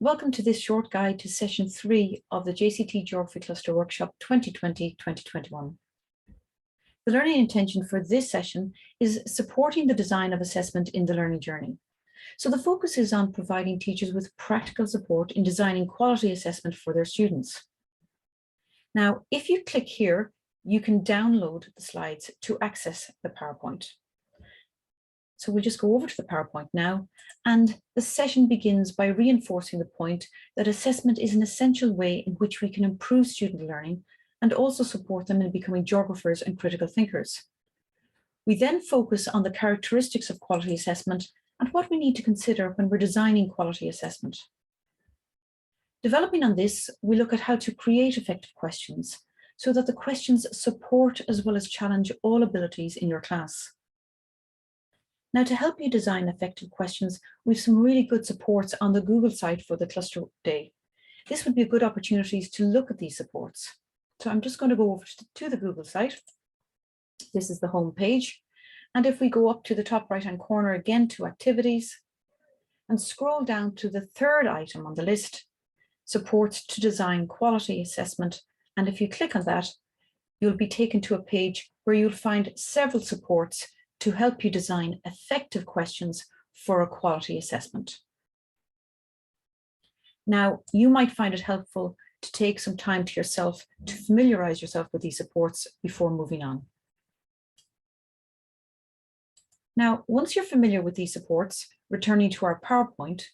Welcome to this short guide to session 3 of the JCT Geography Cluster Workshop 2020-2021. The learning intention for this session is supporting the design of assessment in the learning journey. So the focus is on providing teachers with practical support in designing quality assessment for their students. Now, if you click here, you can download the slides to access the PowerPoint. So we'll just go over to the PowerPoint now, and the session begins by reinforcing the point that assessment is an essential way in which we can improve student learning and also support them in becoming geographers and critical thinkers. We then focus on the characteristics of quality assessment and what we need to consider when we're designing quality assessment. Developing on this, we look at how to create effective questions so that the questions support as well as challenge all abilities in your class. Now, to help you design effective questions, we have some really good supports on the Google site for the cluster day. This would be a good opportunity to look at these supports. So I'm just going to go over to the Google site. This is the home page. And if we go up to the top right-hand corner again to activities and scroll down to the third item on the list, supports to design quality assessment. And if you click on that, you'll be taken to a page where you'll find several supports to help you design effective questions for a quality assessment. Now, you might find it helpful to take some time to yourself to familiarize yourself with these supports before moving on. Now, once you're familiar with these supports, returning to our PowerPoint,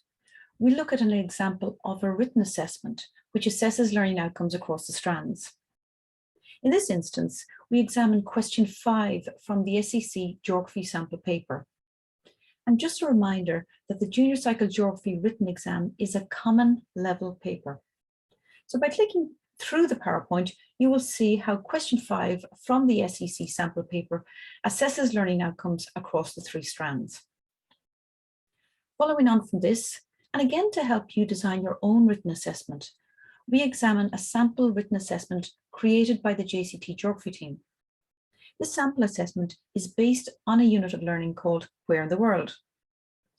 we look at an example of a written assessment which assesses learning outcomes across the strands. In this instance, we examine question 5 from the SEC Geography sample paper. And just a reminder that the Junior Cycle Geography written exam is a common level paper. So by clicking through the PowerPoint, you will see how question 5 from the SEC sample paper assesses learning outcomes across the 3 strands. Following on from this, and again to help you design your own written assessment, we examine a sample written assessment created by the JCT Geography team. This sample assessment is based on a unit of learning called Where in the World.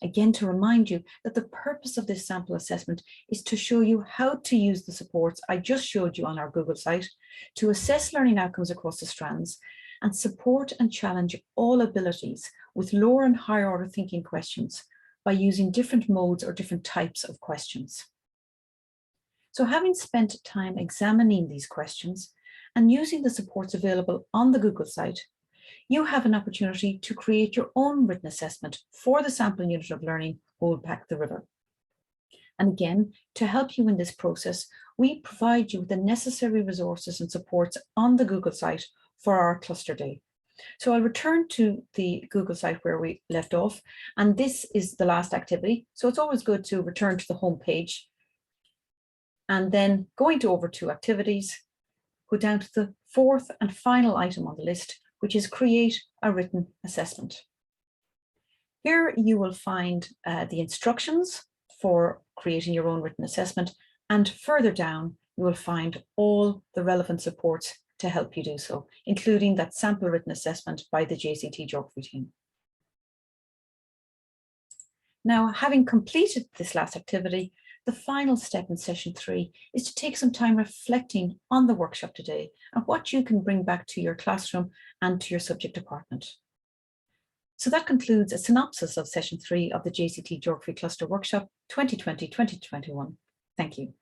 Again, to remind you that the purpose of this sample assessment is to show you how to use the supports I just showed you on our Google site to assess learning outcomes across the strands and support and challenge all abilities with lower and higher order thinking questions by using different modes or different types of questions. So having spent time examining these questions and using the supports available on the Google site, you have an opportunity to create your own written assessment for the sample unit of learning, Hold Back the River. And again, to help you in this process, we provide you with the necessary resources and supports on the Google site for our cluster day. So I'll return to the Google site where we left off, and this is the last activity. So it's always good to return to the home page and then going over to activities, go down to the 4th and final item on the list, which is create a written assessment. Here you will find the instructions for creating your own written assessment, and further down you will find all the relevant supports to help you do so, including that sample written assessment by the JCT Geography team. Now, having completed this last activity, the final step in session 3 is to take some time reflecting on the workshop today and what you can bring back to your classroom and to your subject department. So that concludes a synopsis of session 3 of the JCT Geography Cluster Workshop 2020-2021. Thank you.